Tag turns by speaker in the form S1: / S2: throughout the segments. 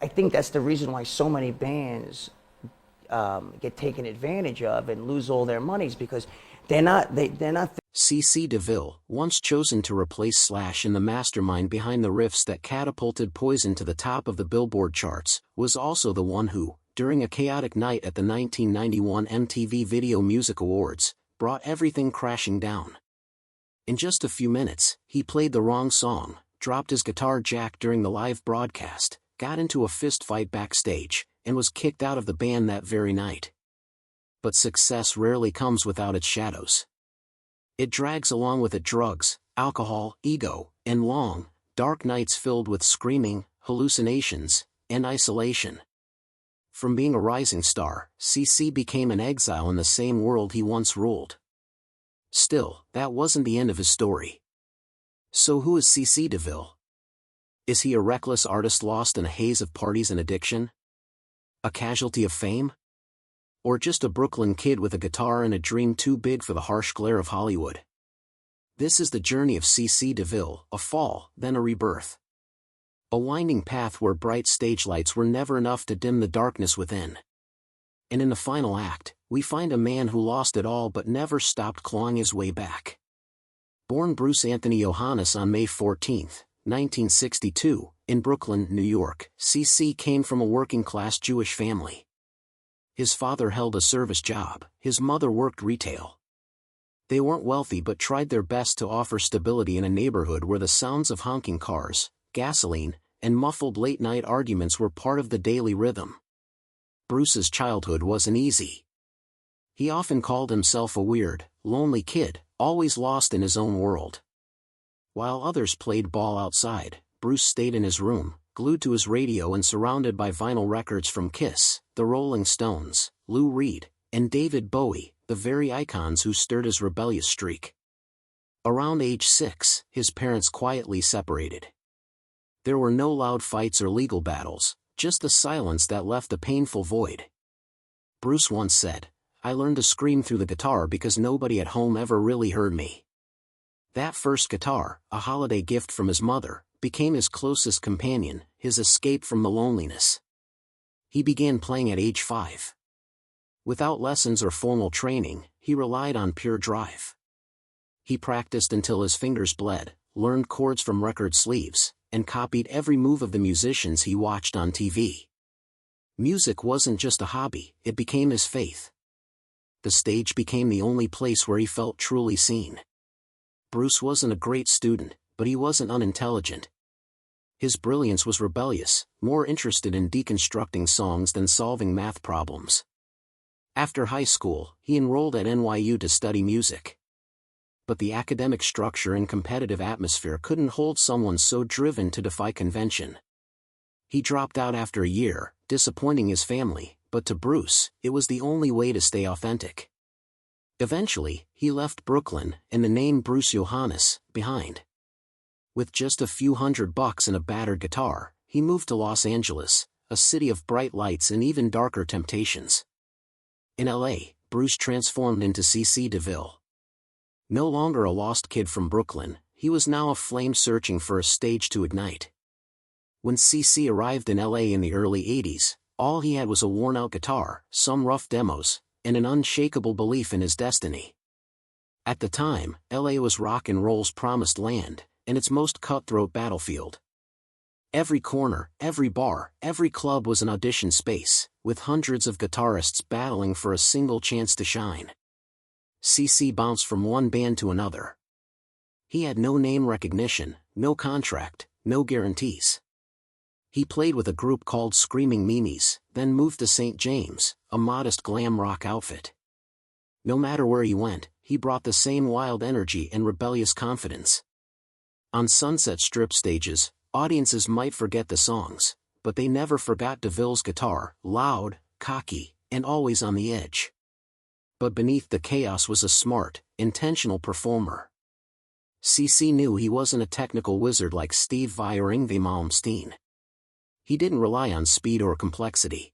S1: I think that's the reason why so many bands get taken advantage of and lose all their monies, because they're not.
S2: CC DeVille, once chosen to replace Slash in the mastermind behind the riffs that catapulted Poison to the top of the Billboard charts, was also the one who, during a chaotic night at the 1991 MTV Video Music Awards, brought everything crashing down. In just a few minutes, he played the wrong song, dropped his guitar jack during the live broadcast, got into a fist fight backstage, and was kicked out of the band that very night. But success rarely comes without its shadows. It drags along with it drugs, alcohol, ego, and long, dark nights filled with screaming, hallucinations, and isolation. From being a rising star, CC became an exile in the same world he once ruled. Still, that wasn't the end of his story. So who is CC DeVille? Is he a reckless artist lost in a haze of parties and addiction? A casualty of fame? Or just a Brooklyn kid with a guitar and a dream too big for the harsh glare of Hollywood? This is the journey of CC DeVille, a fall, then a rebirth. A winding path where bright stage lights were never enough to dim the darkness within. And in the final act, we find a man who lost it all but never stopped clawing his way back. Born Bruce Anthony Johannes on May 14, 1962, in Brooklyn, New York, CC came from a working-class Jewish family. His father held a service job, his mother worked retail. They weren't wealthy but tried their best to offer stability in a neighborhood where the sounds of honking cars, gasoline, and muffled late-night arguments were part of the daily rhythm. Bruce's childhood wasn't easy. He often called himself a weird, lonely kid, always lost in his own world. While others played ball outside, Bruce stayed in his room, glued to his radio and surrounded by vinyl records from Kiss, the Rolling Stones, Lou Reed, and David Bowie, the very icons who stirred his rebellious streak. Around age 6, his parents quietly separated. There were no loud fights or legal battles, just the silence that left a painful void. Bruce once said, "I learned to scream through the guitar because nobody at home ever really heard me." That first guitar, a holiday gift from his mother, became his closest companion, his escape from the loneliness. He began playing at age 5. Without lessons or formal training, he relied on pure drive. He practiced until his fingers bled, learned chords from record sleeves, and copied every move of the musicians he watched on TV. Music wasn't just a hobby, it became his faith. The stage became the only place where he felt truly seen. Bruce wasn't a great student, but he wasn't unintelligent. His brilliance was rebellious, more interested in deconstructing songs than solving math problems. After high school, he enrolled at NYU to study music. But the academic structure and competitive atmosphere couldn't hold someone so driven to defy convention. He dropped out after a year, disappointing his family, but to Bruce, it was the only way to stay authentic. Eventually, he left Brooklyn, and the name Bruce Johannes, behind. With just a few $100 and a battered guitar, he moved to Los Angeles, a city of bright lights and even darker temptations. In LA, Bruce transformed into CC DeVille. No longer a lost kid from Brooklyn, he was now a flame searching for a stage to ignite. When CC arrived in LA in the early 80s, all he had was a worn-out guitar, some rough demos, and an unshakable belief in his destiny. At the time, LA was rock and roll's promised land, and its most cutthroat battlefield. Every corner, every bar, every club was an audition space, with hundreds of guitarists battling for a single chance to shine. CC bounced from one band to another. He had no name recognition, no contract, no guarantees. He played with a group called Screaming Mimes, then moved to St. James, a modest glam rock outfit. No matter where he went, he brought the same wild energy and rebellious confidence. On Sunset Strip stages, audiences might forget the songs, but they never forgot DeVille's guitar, loud, cocky, and always on the edge. But beneath the chaos was a smart, intentional performer. CC knew he wasn't a technical wizard like Steve Vai or Yngwie Malmsteen. He didn't rely on speed or complexity.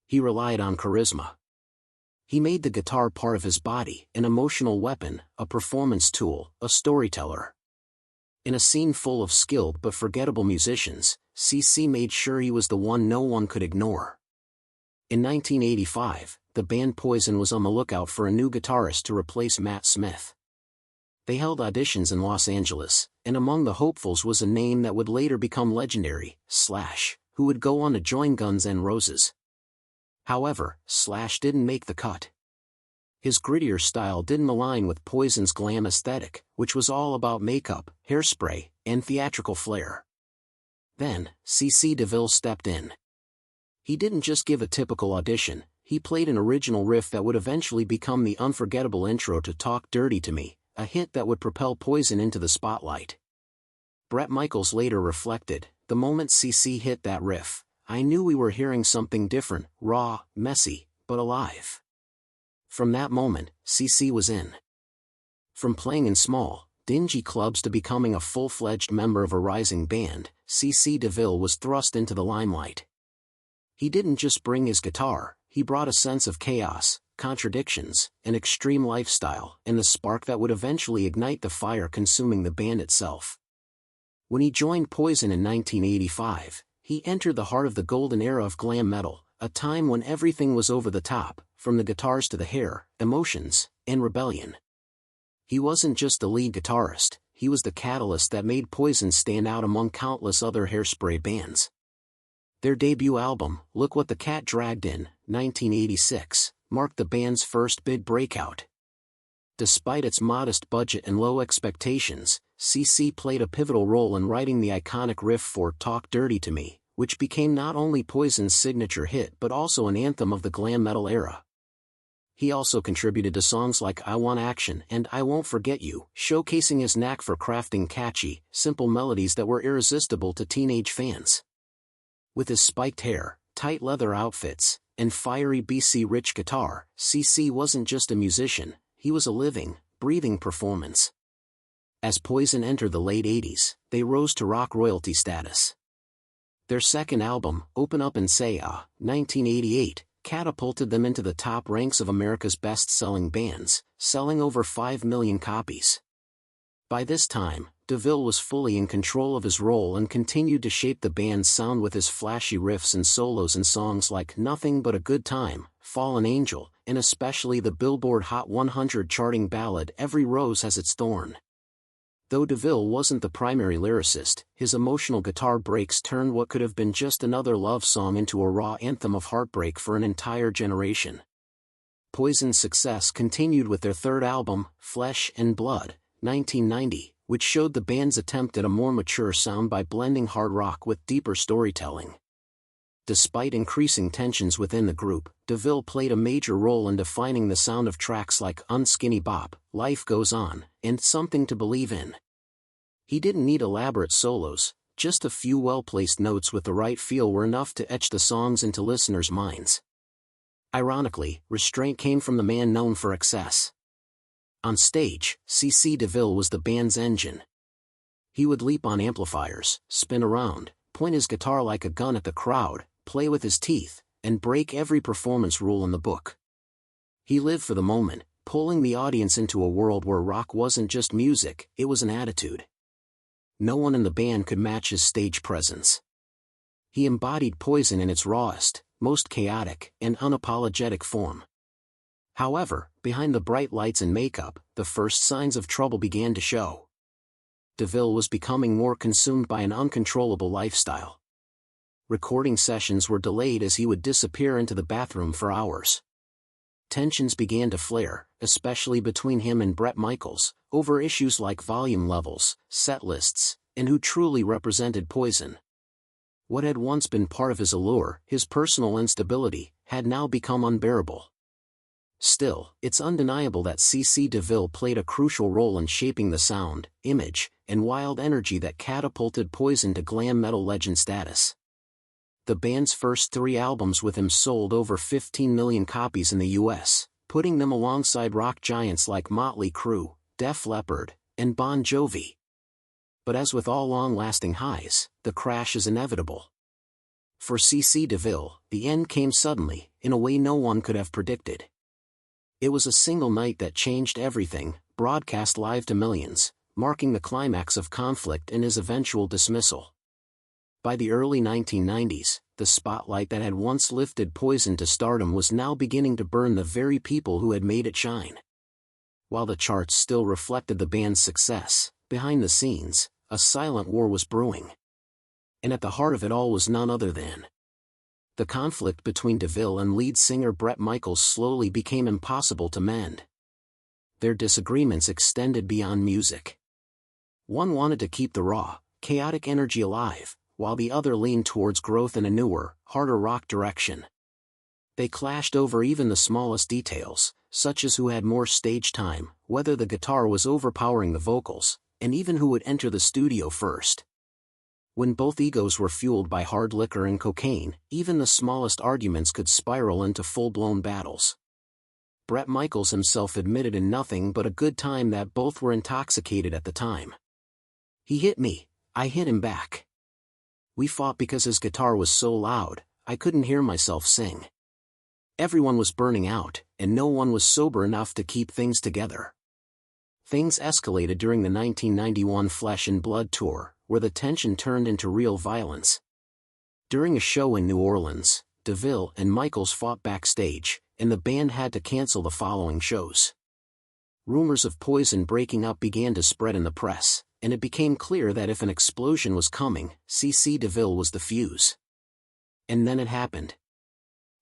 S2: He relied on charisma. He made the guitar part of his body, an emotional weapon, a performance tool, a storyteller. In a scene full of skilled but forgettable musicians, CC made sure he was the one no one could ignore. In 1985, the band Poison was on the lookout for a new guitarist to replace Matt Smith. They held auditions in Los Angeles, and among the hopefuls was a name that would later become legendary, Slash, who would go on to join Guns N' Roses. However, Slash didn't make the cut. His grittier style didn't align with Poison's glam aesthetic, which was all about makeup, hairspray, and theatrical flair. Then, CC DeVille stepped in. He didn't just give a typical audition, he played an original riff that would eventually become the unforgettable intro to Talk Dirty to Me, a hit that would propel Poison into the spotlight. Bret Michaels later reflected, "The moment CC hit that riff, I knew we were hearing something different, raw, messy, but alive." From that moment, CC was in. From playing in small, dingy clubs to becoming a full-fledged member of a rising band, CC DeVille was thrust into the limelight. He didn't just bring his guitar, he brought a sense of chaos, contradictions, an extreme lifestyle, and the spark that would eventually ignite the fire consuming the band itself. When he joined Poison in 1985, he entered the heart of the golden era of glam metal, a time when everything was over the top, from the guitars to the hair, emotions, and rebellion. He wasn't just the lead guitarist, he was the catalyst that made Poison stand out among countless other hairspray bands. Their debut album, Look What the Cat Dragged In, 1986, marked the band's first big breakout. Despite its modest budget and low expectations, CC played a pivotal role in writing the iconic riff for Talk Dirty to Me, which became not only Poison's signature hit but also an anthem of the glam metal era. He also contributed to songs like I Want Action and I Won't Forget You, showcasing his knack for crafting catchy, simple melodies that were irresistible to teenage fans. With his spiked hair, tight leather outfits, and fiery BC-rich guitar, CC wasn't just a musician, he was a living, breathing performance. As Poison entered the late 80s, they rose to rock royalty status. Their second album, Open Up and Say Ah, 1988, catapulted them into the top ranks of America's best-selling bands, selling over 5 million copies. By this time, DeVille was fully in control of his role and continued to shape the band's sound with his flashy riffs and solos in songs like Nothing But a Good Time, Fallen Angel, and especially the Billboard Hot 100 charting ballad Every Rose Has Its Thorn. Though DeVille wasn't the primary lyricist, his emotional guitar breaks turned what could have been just another love song into a raw anthem of heartbreak for an entire generation. Poison's success continued with their third album, Flesh and Blood, 1990, which showed the band's attempt at a more mature sound by blending hard rock with deeper storytelling. Despite increasing tensions within the group, DeVille played a major role in defining the sound of tracks like Unskinny Bop, Life Goes On, and Something to Believe In. He didn't need elaborate solos, just a few well-placed notes with the right feel were enough to etch the songs into listeners' minds. Ironically, restraint came from the man known for excess. On stage, CC DeVille was the band's engine. He would leap on amplifiers, spin around, point his guitar like a gun at the crowd, play with his teeth, and break every performance rule in the book. He lived for the moment, pulling the audience into a world where rock wasn't just music, it was an attitude. No one in the band could match his stage presence. He embodied Poison in its rawest, most chaotic, and unapologetic form. However, behind the bright lights and makeup, the first signs of trouble began to show. DeVille was becoming more consumed by an uncontrollable lifestyle. Recording sessions were delayed as he would disappear into the bathroom for hours. Tensions began to flare, especially between him and Bret Michaels, over issues like volume levels, set lists, and who truly represented Poison. What had once been part of his allure, his personal instability, had now become unbearable. Still, it's undeniable that CC DeVille played a crucial role in shaping the sound, image, and wild energy that catapulted Poison to glam metal legend status. The band's first 3 albums with him sold over 15 million copies in the US, putting them alongside rock giants like Motley Crue, Def Leppard, and Bon Jovi. But as with all long-lasting highs, the crash is inevitable. For CC DeVille, the end came suddenly, in a way no one could have predicted. It was a single night that changed everything, broadcast live to millions, marking the climax of conflict and his eventual dismissal. By the early 1990s, the spotlight that had once lifted Poison to stardom was now beginning to burn the very people who had made it shine. While the charts still reflected the band's success, behind the scenes, a silent war was brewing. And at the heart of it all was none other than the conflict between DeVille and lead singer Bret Michaels slowly became impossible to mend. Their disagreements extended beyond music. One wanted to keep the raw, chaotic energy alive, while the other leaned towards growth in a newer, harder rock direction. They clashed over even the smallest details, such as who had more stage time, whether the guitar was overpowering the vocals, and even who would enter the studio first. When both egos were fueled by hard liquor and cocaine, even the smallest arguments could spiral into full-blown battles. Bret Michaels himself admitted in Nothing But a Good Time that both were intoxicated at the time. He hit me, I hit him back. We fought because his guitar was so loud, I couldn't hear myself sing. Everyone was burning out, and no one was sober enough to keep things together. Things escalated during the 1991 Flesh and Blood tour, where the tension turned into real violence. During a show in New Orleans, DeVille and Michaels fought backstage, and the band had to cancel the following shows. Rumors of Poison breaking up began to spread in the press, and it became clear that if an explosion was coming, DeVille was the fuse. And then it happened.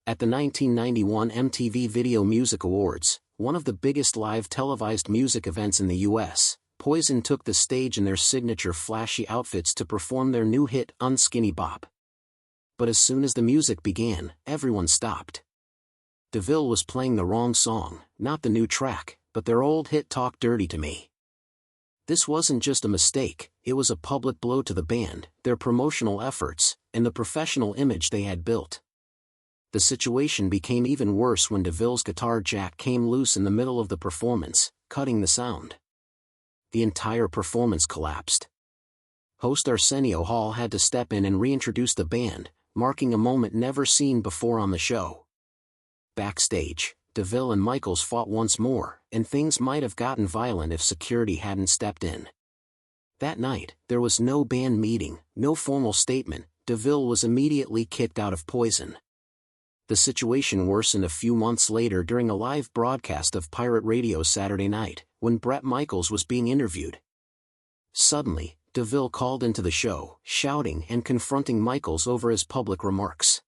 S2: At the 1991 MTV Video Music Awards, one of the biggest live televised music events in the U.S., Poison took the stage in their signature flashy outfits to perform their new hit, Unskinny Bop. But as soon as the music began, everyone stopped. DeVille was playing the wrong song, not the new track, but their old hit Talk Dirty to Me. This wasn't just a mistake, it was a public blow to the band, their promotional efforts, and the professional image they had built. The situation became even worse when DeVille's guitar jack came loose in the middle of the performance, cutting the sound. The entire performance collapsed. Host Arsenio Hall had to step in and reintroduce the band, marking a moment never seen before on the show. Backstage, DeVille and Michaels fought once more, and things might have gotten violent if security hadn't stepped in. That night, there was no band meeting, no formal statement. DeVille was immediately kicked out of Poison. The situation worsened a few months later during a live broadcast of Pirate Radio Saturday night, when Bret Michaels was being interviewed. Suddenly, DeVille called into the show, shouting and confronting Michaels over his public remarks.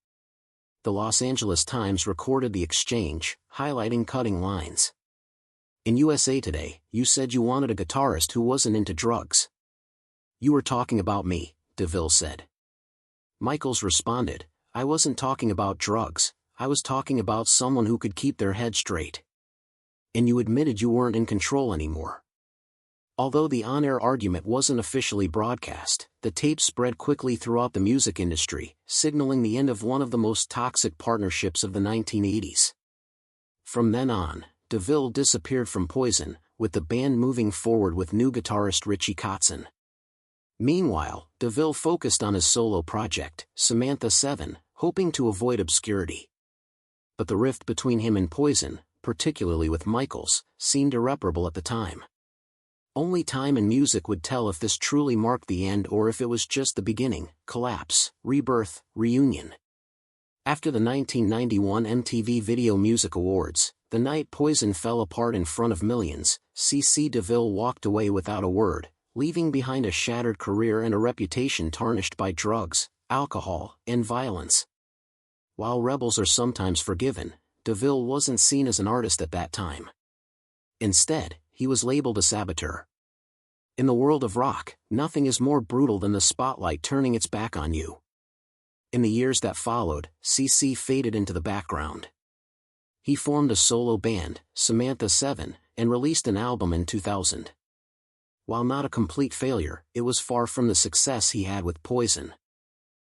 S2: The Los Angeles Times recorded the exchange, highlighting cutting lines. In USA Today, you said you wanted a guitarist who wasn't into drugs. You were talking about me, DeVille said. Michaels responded, I wasn't talking about drugs, I was talking about someone who could keep their head straight. And you admitted you weren't in control anymore. Although the on-air argument wasn't officially broadcast, the tape spread quickly throughout the music industry, signaling the end of one of the most toxic partnerships of the 1980s. From then on, DeVille disappeared from Poison, with the band moving forward with new guitarist Richie Kotzen. Meanwhile, DeVille focused on his solo project, Samantha 7, hoping to avoid obscurity. But the rift between him and Poison, particularly with Michaels, seemed irreparable at the time. Only time and music would tell if this truly marked the end or if it was just the beginning, collapse, rebirth, reunion. After the 1991 MTV Video Music Awards, the night Poison fell apart in front of millions, DeVille walked away without a word, leaving behind a shattered career and a reputation tarnished by drugs, alcohol, and violence. While rebels are sometimes forgiven, DeVille wasn't seen as an artist at that time. Instead, he was labeled a saboteur. In the world of rock, nothing is more brutal than the spotlight turning its back on you. In the years that followed, faded into the background. He formed a solo band, Samantha 7, and released an album in 2000. While not a complete failure, it was far from the success he had with Poison.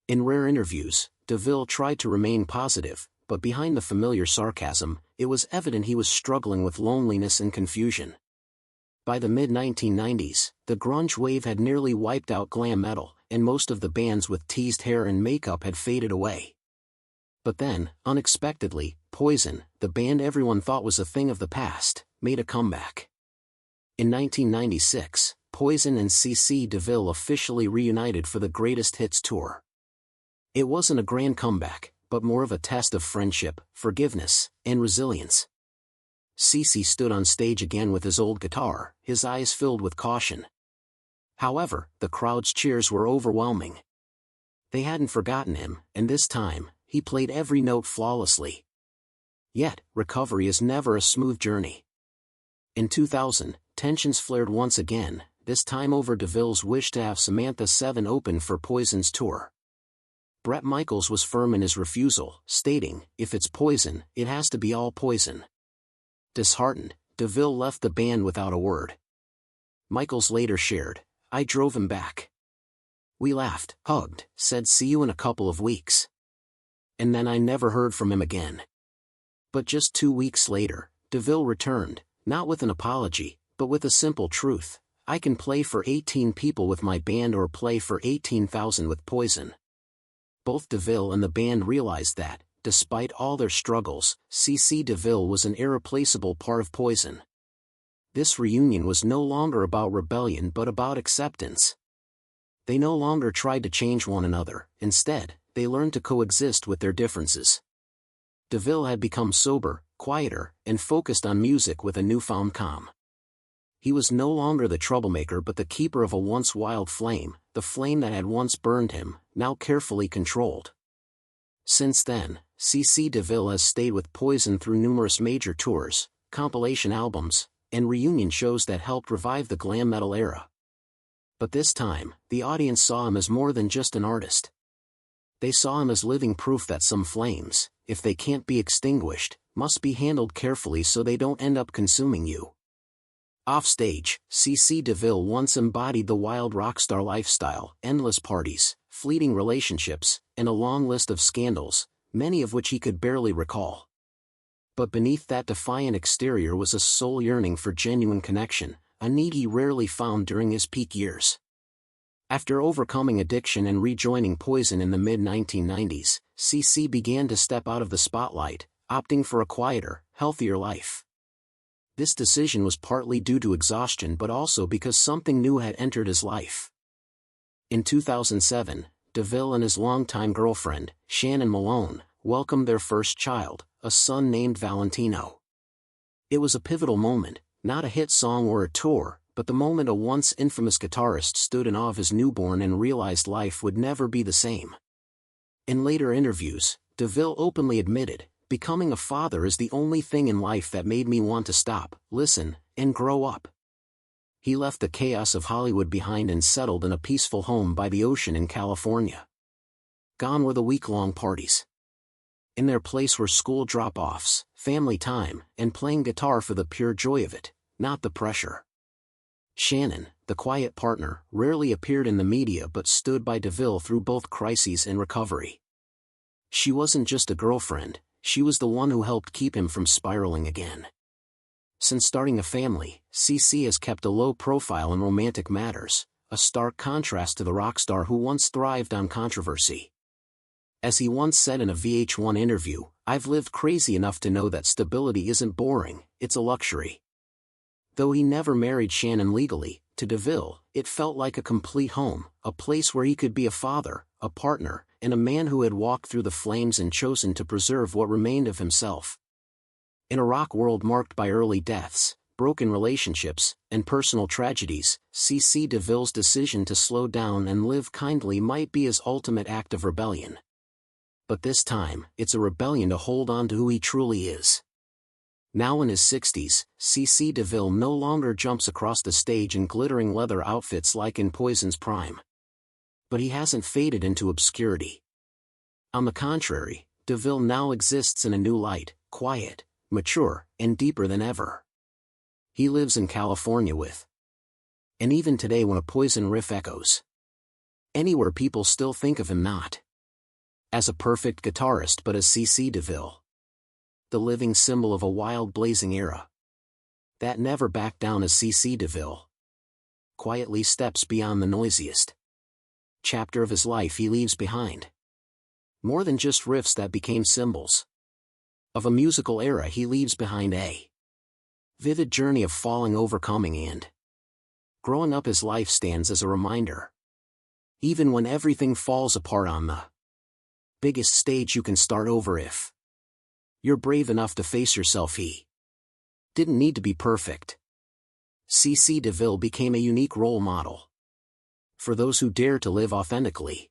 S2: In rare interviews, DeVille tried to remain positive, but behind the familiar sarcasm, it was evident he was struggling with loneliness and confusion. By the mid-1990s, the grunge wave had nearly wiped out glam metal, and most of the bands with teased hair and makeup had faded away. But then, unexpectedly, Poison, the band everyone thought was a thing of the past, made a comeback. In 1996, Poison and DeVille officially reunited for the Greatest Hits tour. It wasn't a grand comeback, but more of a test of friendship, forgiveness, and resilience. CC stood on stage again with his old guitar, his eyes filled with caution. However, the crowd's cheers were overwhelming. They hadn't forgotten him, and this time, he played every note flawlessly. Yet, recovery is never a smooth journey. In 2000, tensions flared once again, this time over DeVille's wish to have Samantha 7 open for Poison's tour. Bret Michaels was firm in his refusal, stating, "If it's Poison, it has to be all Poison." Disheartened, DeVille left the band without a word. Michaels later shared, "I drove him back. We laughed, hugged, said see you in a couple of weeks. And then I never heard from him again." But just 2 weeks later, DeVille returned, not with an apology, but with a simple truth: "I can play for 18 people with my band or play for 18,000 with Poison." Both DeVille and the band realized that, despite all their struggles, CC DeVille was an irreplaceable part of Poison. This reunion was no longer about rebellion but about acceptance. They no longer tried to change one another, instead, they learned to coexist with their differences. DeVille had become sober, quieter, and focused on music with a newfound calm. He was no longer the troublemaker but the keeper of a once wild flame, the flame that had once burned him, now carefully controlled. Since then, CC DeVille has stayed with Poison through numerous major tours, compilation albums, and reunion shows that helped revive the glam metal era. But this time, the audience saw him as more than just an artist. They saw him as living proof that some flames, if they can't be extinguished, must be handled carefully so they don't end up consuming you. Offstage, CC DeVille once embodied the wild rock star lifestyle, endless parties, fleeting relationships, and a long list of scandals, many of which he could barely recall. But beneath that defiant exterior was a soul yearning for genuine connection, a need he rarely found during his peak years. After overcoming addiction and rejoining Poison in the mid-1990s, CC began to step out of the spotlight, opting for a quieter, healthier life. This decision was partly due to exhaustion but also because something new had entered his life. In 2007, DeVille and his longtime girlfriend, Shannon Malone, welcomed their first child, a son named Valentino. It was a pivotal moment, not a hit song or a tour, but the moment a once infamous guitarist stood in awe of his newborn and realized life would never be the same. In later interviews, DeVille openly admitted, "Becoming a father is the only thing in life that made me want to stop, listen, and grow up." He left the chaos of Hollywood behind and settled in a peaceful home by the ocean in California. Gone were the week-long parties. In their place were school drop-offs, family time, and playing guitar for the pure joy of it, not the pressure. Shannon, the quiet partner, rarely appeared in the media but stood by DeVille through both crises and recovery. She wasn't just a girlfriend, she was the one who helped keep him from spiraling again. Since starting a family, CC has kept a low profile in romantic matters, a stark contrast to the rock star who once thrived on controversy. As he once said in a VH1 interview, "I've lived crazy enough to know that stability isn't boring, it's a luxury." Though he never married Shannon legally, to DeVille, it felt like a complete home, a place where he could be a father, a partner, and a man who had walked through the flames and chosen to preserve what remained of himself. In a rock world marked by early deaths, broken relationships, and personal tragedies, CC DeVille's decision to slow down and live kindly might be his ultimate act of rebellion. But this time, it's a rebellion to hold on to who he truly is. Now in his 60s, CC DeVille no longer jumps across the stage in glittering leather outfits like in Poison's prime. But he hasn't faded into obscurity. On the contrary, DeVille now exists in a new light, quiet, mature, and deeper than ever. He lives in California with. And even today when a Poison riff echoes anywhere, people still think of him not as a perfect guitarist but as CC DeVille, the living symbol of a wild blazing era that never backed down. As CC DeVille quietly steps beyond the noisiest chapter of his life, he leaves behind more than just riffs that became symbols of a musical era. He leaves behind a vivid journey of falling, overcoming, and growing up. His life stands as a reminder, even when everything falls apart on the Biggest stage you can start over if you're brave enough to face yourself. He didn't need to be perfect. CC DeVille became a unique role model for those who dare to live authentically,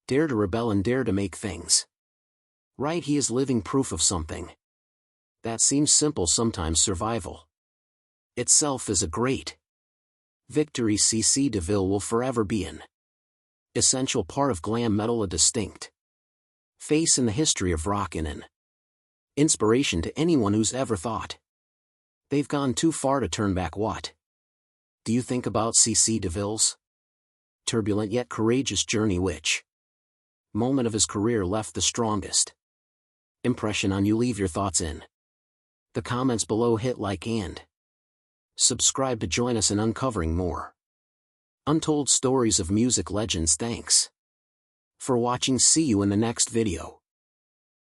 S2: dare to rebel, and dare to make things right. He is living proof of something that seems simple sometimes: survival itself is a great victory. CC DeVille will forever be an essential part of glam metal, a distinct face in the history of rock, and an inspiration to anyone who's ever thought they've gone too far to turn back. What do you think about CC DeVille's turbulent yet courageous journey? Which moment of his career left the strongest impression on you? Leave your thoughts in the comments below. Hit like and subscribe to join us in uncovering more untold stories of music legends. Thanks for watching. See you in the next video.